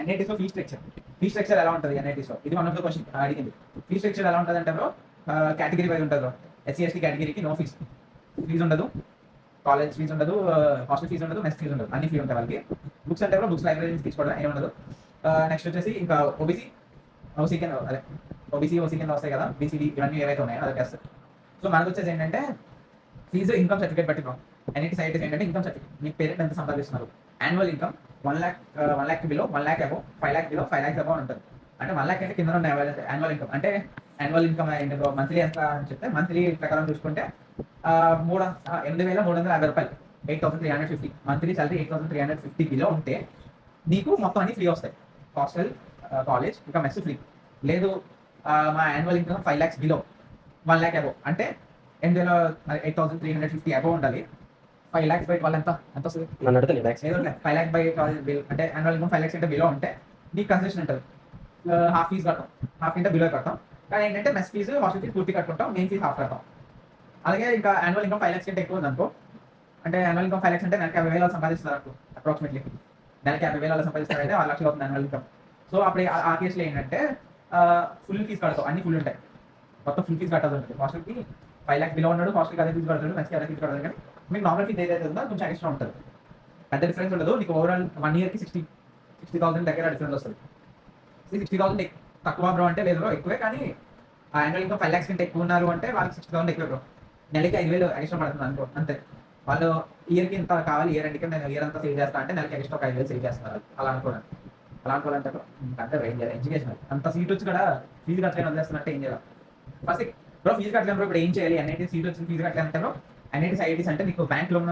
NITs లో fee structure ఎలా ఉంటుంది ఎన్ఐటీస్ లో? ఇది వన్ ఆఫ్ ద క్వశ్చన్ అడిగింది. ఫీ స్ట్రక్చర్ ఎలా ఉంటుంది అంటే బ్రో, కేటగిరీ వైజ్ ఉంటుంది బ్రో. ఎస్సీ ఎస్టీ కేటగిరీకి నో ఫీజు ఉండదు, కాలేజ్ ఫీజు ఉండదు, హాస్టల్ ఫీజు ఉండదు, మెస్ ఫీజు ఉండదు, అన్ని ఫీ ఉంటాయి వాళ్ళకి. బుక్స్ అంటే కూడా బుక్స్ లైబ్రరీ నుంచి తీసుకోవడం ఏమి ఉండదు. నెక్స్ట్ వచ్చేసి ఇంకా ఓసీ కింద అదే ఓసీ కింద వస్తాయి కదా, బీసీడీ ఇవన్నీ ఏవైతే ఉన్నాయో అదే టెస్ట్. సో మనకు వచ్చేసి ఏంటంటే ఫీజు ఇన్కమ్ సర్టిఫికేట్ బట్టి బ్రో. ఎన్ఐటీ సైట్ ఏంటంటే ఇన్కమ్ సర్టిఫికేట్, మీ పేరెంట్ ఎంత సంపాదిస్తున్నారు, annual income 1 lakh below, 1 lakh అబో, 5 lakh బిలో, 5 lakhs అబో ఉంటుంది. అంటే 1 lakh అంటే కింద ఉన్న యాన్యువల్ ఇన్కమ్. అంటే యాన్యువల్ ఇన్కమ్ ఏంటి బ్రో, మంత్లీ ఎంత అని చెప్తే మంత్లీ ప్రకారం చూసుకుంటే 8,350 రూపాయలు, 8,350 మంత్లీ సాలరీ. 8,350 బిలో ఉంటే నీకు మొత్తం అన్ని ఫ్రీ వస్తాయి. హాస్టల్, కాలేజ్, ఇంకా మెస్ ఫ్రీ. లేదు మా annual income 5 lakhs below, 1 lakh అబో అంటే 8,350 అబో ఉండాలి. 5 lakhs బై వాళ్ళు ఎంత వస్తుంది? నన్ను అడిగితే 5 lakh బై బిల్ అంటే యాన్యువల్ ఇన్కమ్ 5 lakhs అంటే బిలో ఉంటే నీకు కన్సెషన్ ఉంటుంది. హాఫ్ ఫీజు కడతాం, హాఫ్ అంటే బిలో కడతాం. కానీ ఏంటంటే మెస్ ఫీజు, హాస్టల్ ఫీజు పూర్తి కట్టుకుంటాం, మెయిన్ ఫీజు హాఫ్ కడతాం. అలాగే ఇంకా యాన్యువల్ ఇన్కమ్ 5 lakhs కంటే ఎక్కువ ఉంది అనుకో, అంటే యాన్యువల్ ఇన్కమ్ 5 lakhs అంటే నెలకి 50,000 సంపాదిస్తారు అనుకో, అప్రాక్సిమేట్లీ నెలకి 50,000 సంపాదిస్తారు అయితే 6 లక్షలు అవుతుంది యాన్యువల్ ఇన్కమ్. సో అప్పుడు ఆ కేసులో ఏంటంటే ఫుల్ ఫీజు కడతాం, అన్ని ఫుల్ ఉంటాయి, మొత్తం ఫుల్ ఫీజు కట్టాల్సి ఉంటుంది. హాస్టల్కి 5 lakhs బిలో ఉన్నాడు, హాస్టల్కి అదే ఫీజు కడతాడు, మెస్కి అదే ఫీజు కడతాడు. కానీ మీకు నార్మల్ ఫీజు ఏదైతే ఉందో కొంచెం ఎక్స్ట్రా ఉంటుంది, పెద్ద డిఫరెన్స్ ఉండదు. నీకు ఓవరాల్ 1 yearకి 60,000 దగ్గర డిఫరెన్స్ వస్తుంది. 60,000 తక్కువ బ్రో అంటే లేదు బ్రో, ఎక్కువే. కానీ ఆ యాన్యువల్ ఇన్కమ్ 5 lakhs కంటే ఎక్కువ ఉన్నారు అంటే వాళ్ళకి 60,000 ఎక్కువ బ్రో. నెలకి 5,000 ఎక్స్ట్రా పడుతుంది అనుకో, అంతే. వాళ్ళు ఇయర్కి ఇంత కావాలి, ఇయర్ ఎండ్కి నేను ఇయర్ అంతా సేవ్ చేస్తా అంటే నెలకి ఎక్స్ట్రా 5,000 సేవ్ చేస్తున్నారు. అలా అనుకోవాలంటే అంటే ఏం చేయాలి, ఎడ్యుకేషన్ అంత సీట్ వచ్చి కూడా ఫీజు కట్టలేని వదిలేస్తున్నట్టే ఏం చేయాలి? ఫస్ట్ బ్రో ఫీజు కట్టలేము బ్రో, ఇప్పుడు ఏం చేయాలి? ఎన్ఐటీ సీట్ వచ్చిన ఫీజు కట్టలేమంటే బ్రో, ఎన్ఐటీస్ ఐఐటీస్ అంటే నీకు బ్యాంక్ లోన్